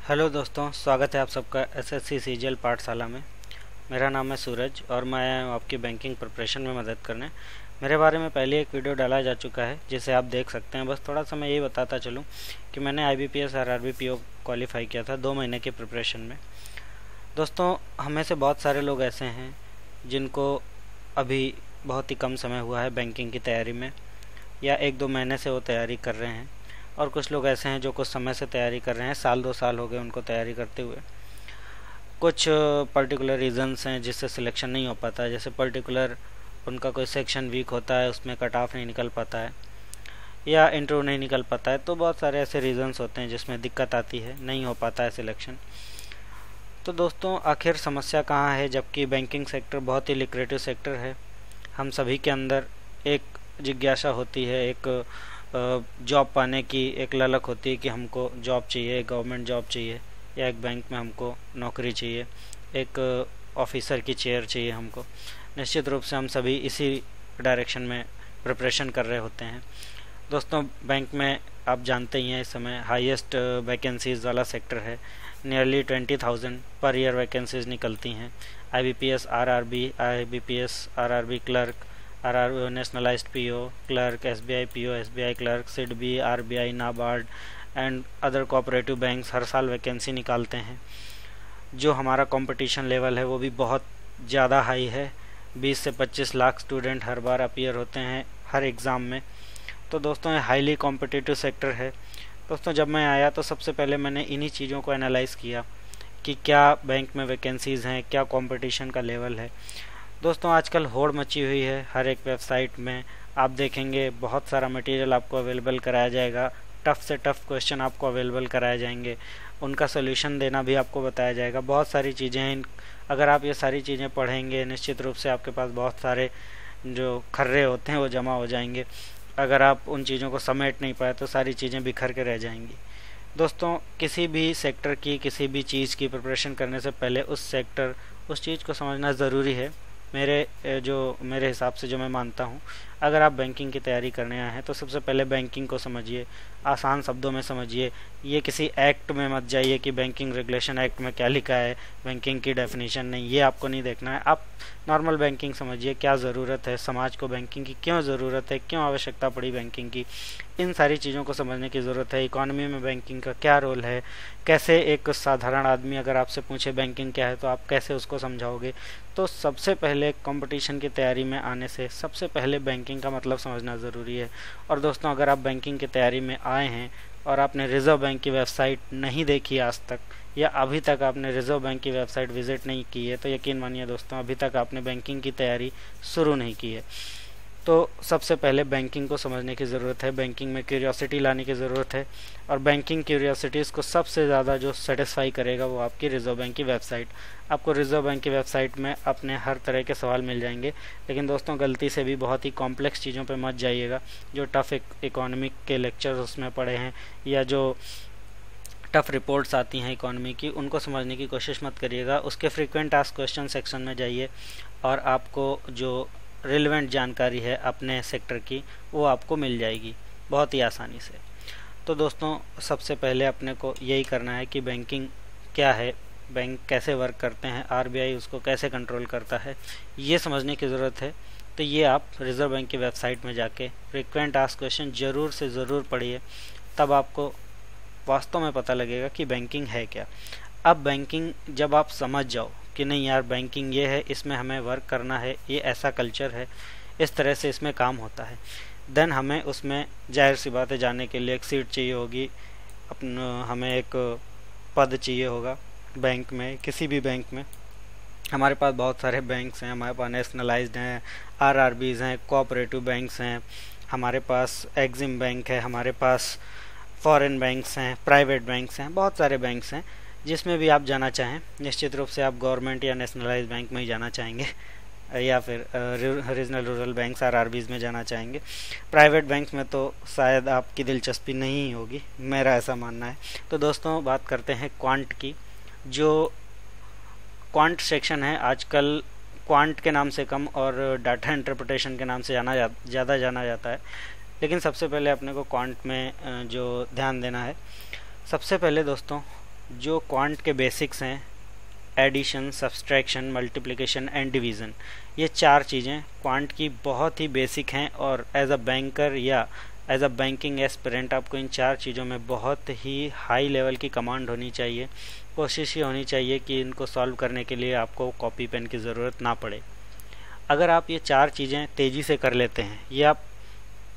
Hello दोस्तों, स्वागत है आप सबका एसएससी सीजीएल पाठशाला में। मेरा नाम है सूरज और मैं आया हूँ आपकी बैंकिंग प्रिपरेशन में मदद करने। मेरे बारे में पहले एक वीडियो डाला जा चुका है जिसे आप देख सकते हैं। बस थोड़ा सा मैं यही बताता चलूँ कि मैंने आईबीपीएस आरआरबी पीओ क्वालिफाई किया था 2 महीने की प्रिपरेशन में। दोस्तों, हमें से बहुत सारे लोग ऐसे हैं जिनको अभी बहुत ही कम समय हुआ है बैंकिंग की तैयारी में, या 1-2 महीने से वो तैयारी कर रहे हैं, और कुछ लोग ऐसे हैं जो कुछ समय से तैयारी कर रहे हैं, 1-2 साल हो गए उनको तैयारी करते हुए। कुछ पर्टिकुलर रीज़न्स हैं जिससे सिलेक्शन नहीं हो पाता है, जैसे पर्टिकुलर उनका कोई सेक्शन वीक होता है, उसमें कट ऑफ नहीं निकल पाता है, या इंटरव्यू नहीं निकल पाता है। तो बहुत सारे ऐसे रीज़न्स होते हैं जिसमें दिक्कत आती है, नहीं हो पाता है सिलेक्शन। तो दोस्तों, आखिर समस्या कहाँ है, जबकि बैंकिंग सेक्टर बहुत ही लिक्रेटिव सेक्टर है। हम सभी के अंदर एक जिज्ञासा होती है, एक जॉब पाने की एक ललक होती है कि हमको जॉब चाहिए, गवर्नमेंट जॉब चाहिए, या एक बैंक में हमको नौकरी चाहिए, एक ऑफिसर की चेयर चाहिए हमको। निश्चित रूप से हम सभी इसी डायरेक्शन में प्रिपरेशन कर रहे होते हैं। दोस्तों, बैंक में आप जानते ही हैं इस समय हाईएस्ट वैकेंसीज़ वाला सेक्टर है। नियरली 20,000 पर ईयर वैकेंसीज़ निकलती हैं। IBPS RRB clerk, RR nationalised PO clerk, SBI PO, SBI clerk, SIDBI, RBI, NABARD and other cooperative banks हर साल वैकेंसी निकालते हैं। जो हमारा कंपटीशन लेवल है वो भी बहुत ज़्यादा हाई है। 20 से 25 लाख स्टूडेंट हर बार अपीयर होते हैं हर एग्ज़ाम में। तो दोस्तों, ये हाईली कॉम्पिटिटिव सेक्टर है। दोस्तों, जब मैं आया तो सबसे पहले मैंने इन्हीं चीज़ों को एनालाइज़ किया कि क्या बैंक में वैकेंसीज़ हैं, क्या कंपटीशन का लेवल है। दोस्तों, आजकल होड़ मची हुई है। हर एक वेबसाइट में आप देखेंगे बहुत सारा मटेरियल आपको अवेलेबल कराया जाएगा। टफ़ से टफ़ क्वेश्चन आपको अवेलेबल कराए जाएंगे, उनका सोल्यूशन देना भी आपको बताया जाएगा। बहुत सारी चीज़ें हैं। अगर आप ये सारी चीज़ें पढ़ेंगे, निश्चित रूप से आपके पास बहुत सारे जो खर्रे होते हैं वो जमा हो जाएंगे। अगर आप उन चीज़ों को समेट नहीं पाए तो सारी चीज़ें बिखर के रह जाएंगी। दोस्तों, किसी भी सेक्टर की, किसी भी चीज़ की प्रिपरेशन करने से पहले उस चीज़ को समझना ज़रूरी है। मेरे हिसाब से जो मैं मानता हूँ, अगर आप बैंकिंग की तैयारी करने आए हैं तो सबसे पहले बैंकिंग को समझिए, आसान शब्दों में समझिए। ये किसी एक्ट में मत जाइए कि बैंकिंग रेगुलेशन एक्ट में क्या लिखा है, बैंकिंग की डेफिनेशन नहीं, ये आपको नहीं देखना है। आप नॉर्मल बैंकिंग समझिए, क्या ज़रूरत है समाज को बैंकिंग की, क्यों ज़रूरत है, क्यों आवश्यकता पड़ी बैंकिंग की, इन सारी चीज़ों को समझने की ज़रूरत है। इकोनॉमी में बैंकिंग का क्या रोल है, कैसे एक साधारण आदमी अगर आपसे पूछे बैंकिंग क्या है तो आप कैसे उसको समझाओगे। तो सबसे पहले कंपटीशन की तैयारी में आने से सबसे पहले बैंकिंग का मतलब समझना ज़रूरी है। और दोस्तों, अगर आप बैंकिंग की तैयारी में आए हैं और आपने रिज़र्व बैंक की वेबसाइट नहीं देखी आज तक, या अभी तक आपने रिज़र्व बैंक की वेबसाइट विज़िट नहीं की है, तो यकीन मानिए दोस्तों, अभी तक आपने बैंकिंग की तैयारी शुरू नहीं की है। तो सबसे पहले बैंकिंग को समझने की ज़रूरत है, बैंकिंग में क्यूरियोसिटी लाने की ज़रूरत है। और बैंकिंग क्यूरियोसिटीज़ को सबसे ज़्यादा जो सेटिस्फाई करेगा वो आपकी रिज़र्व बैंक की वेबसाइट। आपको रिज़र्व बैंक की वेबसाइट में अपने हर तरह के सवाल मिल जाएंगे। लेकिन दोस्तों, गलती से भी बहुत ही कॉम्प्लेक्स चीज़ों पे मत जाइएगा। जो टफ़ इकोनॉमिक के लेक्चर्स उसमें पढ़े हैं, या जो टफ़ रिपोर्ट्स आती हैं इकोनॉमी की, उनको समझने की कोशिश मत करिएगा। उसके फ्रीक्वेंट आस्क क्वेश्चन सेक्शन में जाइए और आपको जो रिलेवेंट जानकारी है अपने सेक्टर की वो आपको मिल जाएगी बहुत ही आसानी से। तो दोस्तों, सबसे पहले अपने को यही करना है कि बैंकिंग क्या है, बैंक कैसे वर्क करते हैं, आरबीआई उसको कैसे कंट्रोल करता है, ये समझने की ज़रूरत है। तो ये आप रिज़र्व बैंक की वेबसाइट में जाके फ्रीक्वेंट आस्क क्वेश्चन ज़रूर से ज़रूर पढ़िए, तब आपको वास्तव में पता लगेगा कि बैंकिंग है क्या। अब बैंकिंग जब आप समझ जाओ कि नहीं यार, बैंकिंग ये है, इसमें हमें वर्क करना है, ये ऐसा कल्चर है, इस तरह से इसमें काम होता है, देन हमें उसमें जाहिर सी बात है जाने के लिए एक सीट चाहिए होगी, हमें एक पद चाहिए होगा बैंक में, किसी भी बैंक में। हमारे पास बहुत सारे बैंक्स हैं, हमारे पास नेशनलाइज्ड हैं, आरआरबीज़ हैं, कोऑपरेटिव बैंक्स हैं, हमारे पास एग्जिम बैंक है, हमारे पास फॉरेन बैंक्स हैं, प्राइवेट बैंक्स हैं, बहुत सारे बैंक्स हैं। जिसमें भी आप जाना चाहें, निश्चित रूप से आप गवर्नमेंट या नेशनलाइज बैंक में ही जाना चाहेंगे, या फिर रीजनल रूरल बैंक्स आरआरबीज़ में जाना चाहेंगे। प्राइवेट बैंक्स में तो शायद आपकी दिलचस्पी नहीं होगी, मेरा ऐसा मानना है। तो दोस्तों, बात करते हैं क्वांट की। जो क्वांट सेक्शन है, आजकल क्वांट के नाम से कम और डाटा इंटरप्रिटेशन के नाम से ज़्यादा जाना जाता है। लेकिन सबसे पहले अपने को क्वांट में जो ध्यान देना है, सबसे पहले दोस्तों जो क्वांट के बेसिक्स हैं, addition, subtraction, multiplication and division, ये 4 चीज़ें क्वांट की बहुत ही बेसिक हैं और एज अ बैंकर या एज अ बैंकिंग एस्पिरेंट आपको इन 4 चीज़ों में बहुत ही हाई लेवल की कमांड होनी चाहिए। कोशिश ये होनी चाहिए कि इनको सॉल्व करने के लिए आपको कॉपी पेन की ज़रूरत ना पड़े। अगर आप ये 4 चीज़ें तेज़ी से कर लेते हैं, ये आप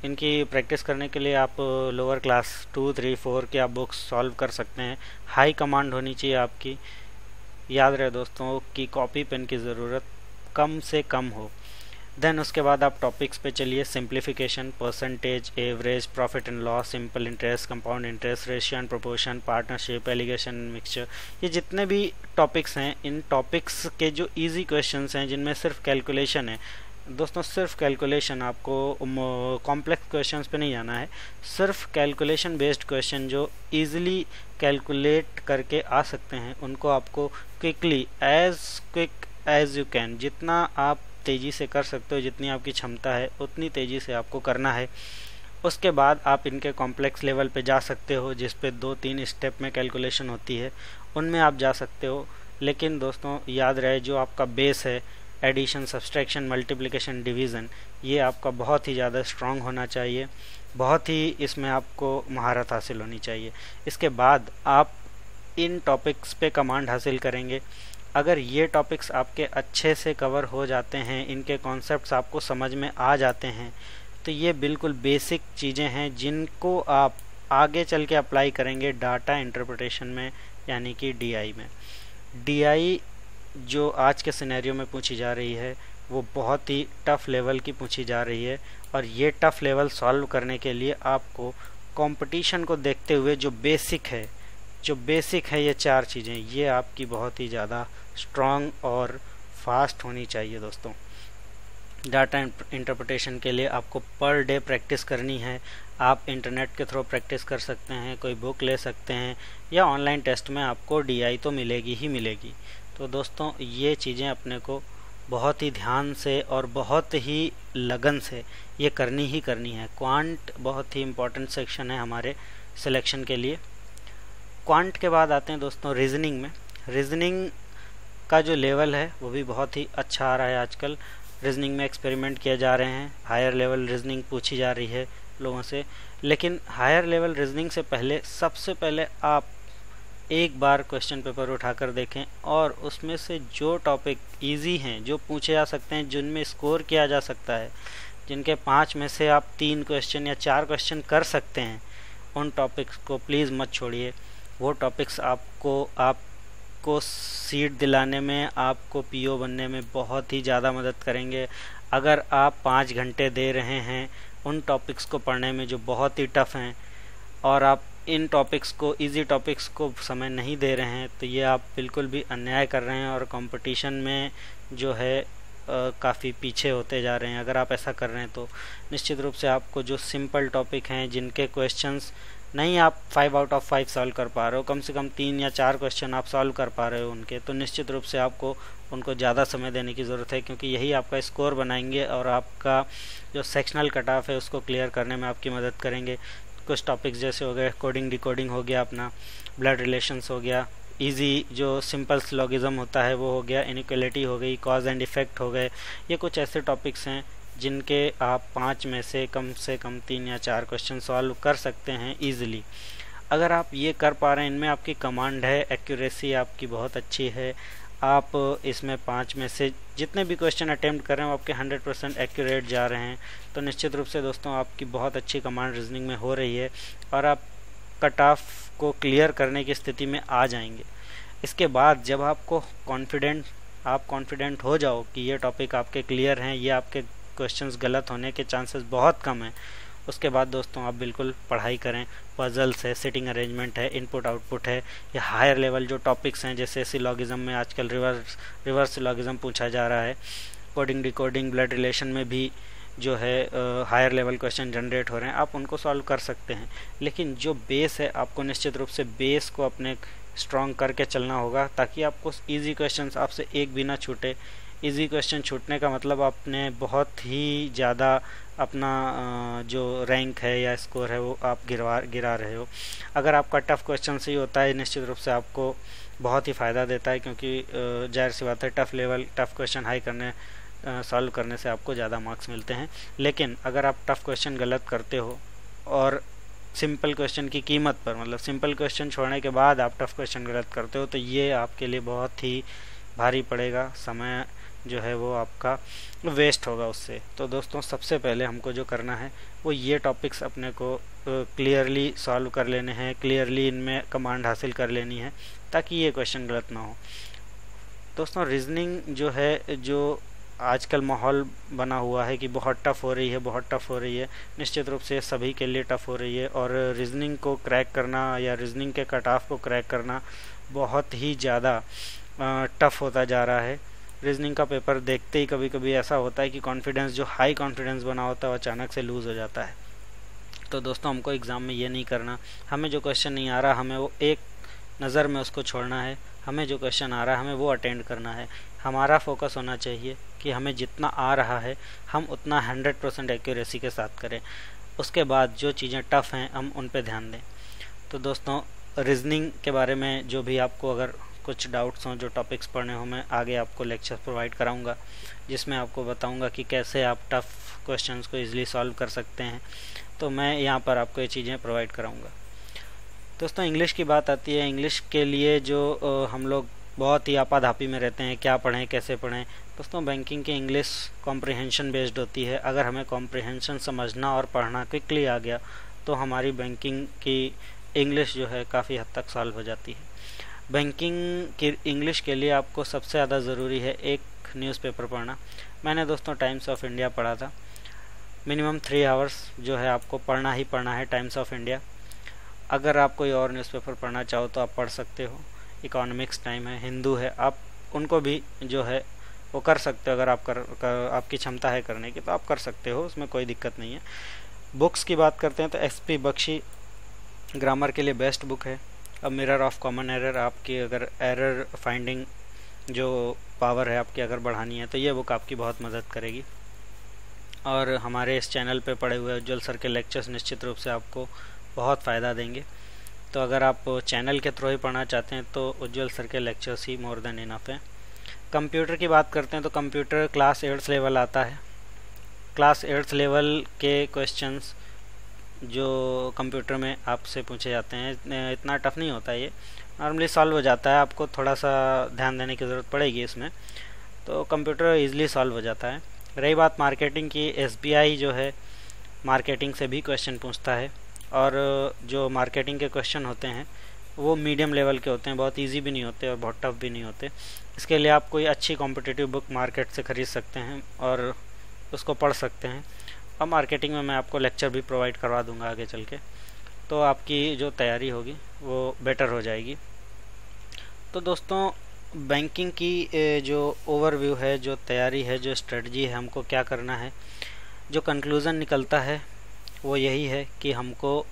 इनकी प्रैक्टिस करने के लिए आप लोअर क्लास 2, 3, 4 की आप बुक्स सॉल्व कर सकते हैं। हाई कमांड होनी चाहिए आपकी। याद रहे दोस्तों कि कॉपी पेन की ज़रूरत कम से कम हो। देन उसके बाद आप टॉपिक्स पे चलिए। Simplification, percentage, average, profit and loss, simple interest, compound interest, ratio and proportion, partnership, alligation, mixture, ये जितने भी टॉपिक्स हैं, इन टॉपिक्स के जो इजी क्वेश्चंस हैं जिनमें सिर्फ कैलकुलेशन है दोस्तों, सिर्फ कैलकुलेशन, आपको कॉम्प्लेक्स क्वेश्चंस पे नहीं जाना है। सिर्फ कैलकुलेशन बेस्ड क्वेश्चन जो इजीली कैलकुलेट करके आ सकते हैं, उनको आपको क्विक एज यू कैन, जितना आप तेज़ी से कर सकते हो, जितनी आपकी क्षमता है उतनी तेज़ी से आपको करना है। उसके बाद आप इनके कॉम्प्लेक्स लेवल पे जा सकते हो, जिस पे 2-3 स्टेप में कैलकुलेशन होती है, उनमें आप जा सकते हो। लेकिन दोस्तों याद रहे, जो आपका बेस है, एडिशन, सब्सट्रैक्शन, मल्टीप्लिकेशन, डिवीज़न, ये आपका बहुत ही ज़्यादा स्ट्रांग होना चाहिए। बहुत ही इसमें आपको महारत हासिल होनी चाहिए। इसके बाद आप इन टॉपिक्स पे कमांड हासिल करेंगे। अगर ये टॉपिक्स आपके अच्छे से कवर हो जाते हैं, इनके कॉन्सेप्ट्स आपको समझ में आ जाते हैं, तो ये बिल्कुल बेसिक चीज़ें हैं जिनको आप आगे चल के अप्लाई करेंगे डाटा इंटरप्रिटेशन में, यानी कि डीआई में। डीआई जो आज के सिनेरियो में पूछी जा रही है वो बहुत ही टफ़ लेवल की पूछी जा रही है, और ये टफ़ लेवल सॉल्व करने के लिए आपको कंपटीशन को देखते हुए जो बेसिक है ये 4 चीज़ें, ये आपकी बहुत ही ज़्यादा स्ट्रांग और फास्ट होनी चाहिए दोस्तों। डाटा इंटरप्रिटेशन के लिए आपको पर डे प्रैक्टिस करनी है। आप इंटरनेट के थ्रू प्रैक्टिस कर सकते हैं, कोई बुक ले सकते हैं, या ऑनलाइन टेस्ट में आपको डीआई तो मिलेगी ही मिलेगी। तो दोस्तों ये चीज़ें अपने को बहुत ही ध्यान से और बहुत ही लगन से ये करनी ही करनी है। क्वांट बहुत ही इम्पोर्टेंट सेक्शन है हमारे सिलेक्शन के लिए। क्वांट के बाद आते हैं दोस्तों रीजनिंग में। रीजनिंग का जो लेवल है वो भी बहुत ही अच्छा आ रहा है आजकल। रीजनिंग में एक्सपेरिमेंट किए जा रहे हैं, हायर लेवल रीजनिंग पूछी जा रही है लोगों से। लेकिन हायर लेवल रीजनिंग से पहले सबसे पहले आप एक बार क्वेश्चन पेपर उठाकर देखें, और उसमें से जो टॉपिक इजी हैं, जो पूछे जा सकते हैं, जिनमें स्कोर किया जा सकता है, जिनके 5 में से आप 3 क्वेश्चन या 4 क्वेश्चन कर सकते हैं, उन टॉपिक्स को प्लीज़ मत छोड़िए। वो टॉपिक्स आपको सीट दिलाने में, आपको पीओ बनने में बहुत ही ज़्यादा मदद करेंगे। अगर आप 5 घंटे दे रहे हैं उन टॉपिक्स को पढ़ने में जो बहुत ही टफ़ हैं, और आप इन टॉपिक्स को, इजी टॉपिक्स को समय नहीं दे रहे हैं, तो ये आप बिल्कुल भी अन्याय कर रहे हैं और कंपटीशन में जो है काफ़ी पीछे होते जा रहे हैं। अगर आप ऐसा कर रहे हैं तो निश्चित रूप से आपको जो सिंपल टॉपिक हैं, जिनके क्वेश्चंस नहीं आप 5 आउट ऑफ 5 सॉल्व कर पा रहे हो, कम से कम 3 या 4 क्वेश्चन आप सॉल्व कर पा रहे हो उनके, तो निश्चित रूप से आपको उनको ज़्यादा समय देने की ज़रूरत है, क्योंकि यही आपका स्कोर बनाएंगे और आपका जो सेक्शनल कट ऑफ है उसको क्लियर करने में आपकी मदद करेंगे। कुछ टॉपिक्स जैसे हो गए कोडिंग डिकोडिंग हो गया, अपना ब्लड रिलेशंस हो गया, इजी जो सिंपल सिलोगिज्म होता है वो हो गया, इनइक्वालिटी हो गई, कॉज एंड इफ़ेक्ट हो गए। ये कुछ ऐसे टॉपिक्स हैं जिनके आप 5 में से कम 3 या 4 क्वेश्चन सॉल्व कर सकते हैं ईज़िली। अगर आप ये कर पा रहे हैं, इनमें आपकी कमांड है, एक्यूरेसी आपकी बहुत अच्छी है, आप इसमें 5 में से जितने भी क्वेश्चन अटेम्प्ट कर रहे हैं वो आपके 100% एक्यूरेट जा रहे हैं, तो निश्चित रूप से दोस्तों आपकी बहुत अच्छी कमांड रीजनिंग में हो रही है और आप कट ऑफ को क्लियर करने की स्थिति में आ जाएंगे। इसके बाद जब आप कॉन्फिडेंट हो जाओ कि ये टॉपिक आपके क्लियर हैं, ये आपके क्वेश्चंस गलत होने के चांसेस बहुत कम हैं, उसके बाद दोस्तों आप बिल्कुल पढ़ाई करें। पजल्स है, सिटिंग अरेंजमेंट है, इनपुट आउटपुट है, या हायर लेवल जो टॉपिक्स हैं जैसे सिलॉगिज्म में आजकल रिवर्स सिलॉगिज्म पूछा जा रहा है, कोडिंग डिकोडिंग, ब्लड रिलेशन में भी जो है हायर लेवल क्वेश्चन जनरेट हो रहे हैं, आप उनको सॉल्व कर सकते हैं। लेकिन जो बेस है, आपको निश्चित रूप से बेस को अपने स्ट्रॉन्ग करके चलना होगा, ताकि आपको ईजी क्वेश्चंस आपसे एक भी ना छूटे। इजी क्वेश्चन छूटने का मतलब आपने बहुत ही ज़्यादा अपना जो रैंक है या स्कोर है वो आप गिरा रहे हो। अगर आपका टफ़ क्वेश्चन सही होता है निश्चित रूप से आपको बहुत ही फ़ायदा देता है, क्योंकि जाहिर सी बात है टफ़ क्वेश्चन हाई करने सॉल्व करने से आपको ज़्यादा मार्क्स मिलते हैं। लेकिन अगर आप टफ़ क्वेश्चन गलत करते हो और सिंपल क्वेश्चन की कीमत पर, मतलब सिंपल क्वेश्चन छोड़ने के बाद आप टफ़ क्वेश्चन गलत करते हो, तो ये आपके लिए बहुत ही भारी पड़ेगा, समय जो है वो आपका वेस्ट होगा उससे। तो दोस्तों सबसे पहले हमको जो करना है वो ये टॉपिक्स अपने को क्लियरली सॉल्व कर लेने हैं, क्लियरली इनमें कमांड हासिल कर लेनी है ताकि ये क्वेश्चन गलत ना हो। दोस्तों रीजनिंग जो है, जो आजकल माहौल बना हुआ है कि बहुत टफ़ हो रही है, बहुत टफ़ हो रही है, निश्चित रूप से सभी के लिए टफ़ हो रही है। और रीजनिंग को क्रैक करना या रीजनिंग के कट ऑफ को क्रैक करना बहुत ही ज़्यादा टफ़ होता जा रहा है। रीजनिंग का पेपर देखते ही कभी कभी ऐसा होता है कि कॉन्फिडेंस, जो हाई कॉन्फिडेंस बना होता है, वो अचानक से लूज़ हो जाता है। तो दोस्तों हमको एग्ज़ाम में ये नहीं करना। हमें जो क्वेश्चन नहीं आ रहा, हमें वो एक नज़र में उसको छोड़ना है। हमें जो क्वेश्चन आ रहा है हमें वो अटेंड करना है। हमारा फोकस होना चाहिए कि हमें जितना आ रहा है हम उतना 100% एक्यूरेसी के साथ करें। उसके बाद जो चीज़ें टफ़ हैं हम उन पे ध्यान दें। तो दोस्तों रीजनिंग के बारे में जो भी आपको अगर कुछ डाउट्स हों, जो टॉपिक्स पढ़ने हों, मैं आगे आपको लेक्चर प्रोवाइड कराऊंगा जिसमें आपको बताऊंगा कि कैसे आप टफ़ क्वेश्चंस को इजीली सॉल्व कर सकते हैं। तो मैं यहाँ पर आपको ये चीज़ें प्रोवाइड कराऊंगा। दोस्तों इंग्लिश की बात आती है। इंग्लिश के लिए जो हम लोग बहुत ही आपाधापी में रहते हैं, क्या पढ़ें कैसे पढ़ें। दोस्तों बैंकिंग की इंग्लिश कॉम्प्रिहेंशन बेस्ड होती है। अगर हमें कॉम्प्रिहेंशन समझना और पढ़ना क्विकली आ गया तो हमारी बैंकिंग की इंग्लिश जो है काफ़ी हद तक सॉल्व हो जाती है। बैंकिंग की इंग्लिश के लिए आपको सबसे ज़्यादा ज़रूरी है एक न्यूज़पेपर पढ़ना। मैंने दोस्तों टाइम्स ऑफ इंडिया पढ़ा था। मिनिमम 3 आवर्स जो है आपको पढ़ना ही पढ़ना है टाइम्स ऑफ इंडिया। अगर आप कोई और न्यूज़पेपर पढ़ना चाहो तो आप पढ़ सकते हो। इकोनॉमिक्स टाइम है, हिंदू है, आप उनको भी जो है वो कर सकते हो। अगर आप आपकी क्षमता है करने की तो आप कर सकते हो, उसमें कोई दिक्कत नहीं है। बुक्स की बात करते हैं तो SP बख्शी ग्रामर के लिए बेस्ट बुक है। अब मिरर ऑफ कॉमन एरर, आपकी अगर एरर फाइंडिंग जो पावर है आपकी अगर बढ़ानी है तो ये बुक आपकी बहुत मदद करेगी। और हमारे इस चैनल पे पड़े हुए उज्ज्वल सर के लेक्चर्स निश्चित रूप से आपको बहुत फ़ायदा देंगे। तो अगर आप चैनल के थ्रू ही पढ़ना चाहते हैं तो उज्ज्वल सर के लेक्चर्स ही मोर देन इनफ हैं। कंप्यूटर की बात करते हैं तो कंप्यूटर क्लास 8th लेवल आता है। क्लास 8th लेवल के क्वेश्चंस जो कंप्यूटर में आपसे पूछे जाते हैं, इतना टफ नहीं होता, ये नॉर्मली सॉल्व हो जाता है। आपको थोड़ा सा ध्यान देने की ज़रूरत पड़ेगी इसमें, तो कंप्यूटर ईज़िली सॉल्व हो जाता है। रही बात मार्केटिंग की, SBI जो है मार्केटिंग से भी क्वेश्चन पूछता है। और जो मार्केटिंग के क्वेश्चन होते हैं वो मीडियम लेवल के होते हैं, बहुत इजी भी नहीं होते और बहुत टफ भी नहीं होते। इसके लिए आप कोई अच्छी कॉम्पिटिटिव बुक मार्केट से ख़रीद सकते हैं और उसको पढ़ सकते हैं। और मार्केटिंग में मैं आपको लेक्चर भी प्रोवाइड करवा दूंगा आगे चल के, तो आपकी जो तैयारी होगी वो बेटर हो जाएगी। तो दोस्तों बैंकिंग की जो ओवरव्यू है, जो तैयारी है, जो स्ट्रेटजी है, हमको क्या करना है, जो कंक्लूज़न निकलता है वो यही है कि हमको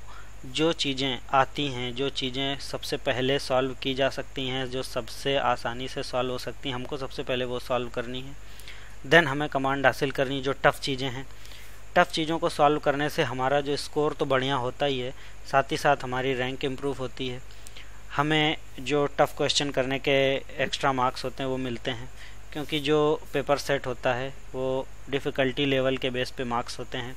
जो चीज़ें आती हैं, जो चीज़ें सबसे पहले सॉल्व की जा सकती हैं, जो सबसे आसानी से सॉल्व हो सकती हैं, हमको सबसे पहले वो सॉल्व करनी है। देन हमें कमांड हासिल करनी जो टफ़ चीज़ें हैं। टफ़ चीज़ों को सॉल्व करने से हमारा जो स्कोर तो बढ़िया होता ही है, साथ ही साथ हमारी रैंक इम्प्रूव होती है। हमें जो टफ़ क्वेश्चन करने के एक्स्ट्रा मार्क्स होते हैं वो मिलते हैं, क्योंकि जो पेपर सेट होता है वो डिफ़िकल्टी लेवल के बेस पे मार्क्स होते हैं।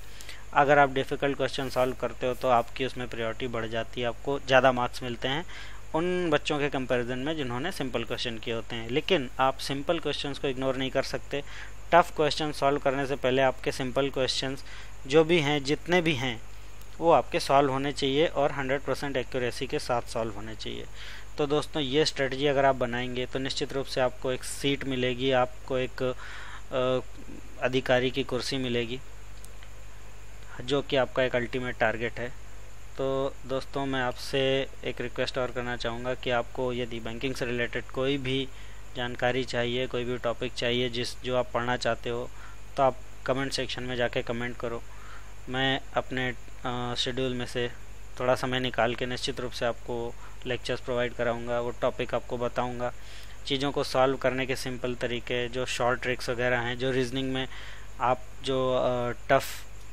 अगर आप डिफ़िकल्ट क्वेश्चन सॉल्व करते हो तो आपकी उसमें प्रायोरिटी बढ़ जाती है, आपको ज़्यादा मार्क्स मिलते हैं उन बच्चों के कंपैरिजन में जिन्होंने सिंपल क्वेश्चन किए होते हैं। लेकिन आप सिंपल क्वेश्चंस को इग्नोर नहीं कर सकते। टफ़ क्वेश्चन सॉल्व करने से पहले आपके सिंपल क्वेश्चंस जो भी हैं, जितने भी हैं, वो आपके सॉल्व होने चाहिए और 100% एक्यूरेसी के साथ सॉल्व होने चाहिए। तो दोस्तों ये स्ट्रेटजी अगर आप बनाएंगे तो निश्चित रूप से आपको एक सीट मिलेगी, आपको एक अधिकारी की कुर्सी मिलेगी, जो कि आपका एक अल्टीमेट टारगेट है। तो दोस्तों मैं आपसे एक रिक्वेस्ट और करना चाहूँगा कि आपको यदि बैंकिंग से रिलेटेड कोई भी जानकारी चाहिए, कोई भी टॉपिक चाहिए जो आप पढ़ना चाहते हो, तो आप कमेंट सेक्शन में जाके कमेंट करो। मैं अपने शेड्यूल में से थोड़ा समय निकाल के निश्चित रूप से आपको लेक्चर्स प्रोवाइड कराऊंगा, वो टॉपिक आपको बताऊंगा, चीज़ों को सॉल्व करने के सिंपल तरीके, जो शॉर्ट ट्रिक्स वगैरह हैं, जो रीजनिंग में आप जो टफ़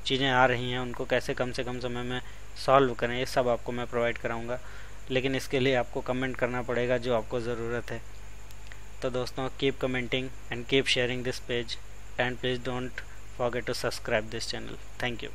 चीज़ें आ रही हैं उनको कैसे कम से कम समय में सॉल्व करें, ये सब आपको मैं प्रोवाइड कराऊंगा। लेकिन इसके लिए आपको कमेंट करना पड़ेगा जो आपको ज़रूरत है। तो दोस्तों, keep commenting and keep sharing this page and please don't forget to subscribe this channel. Thank you.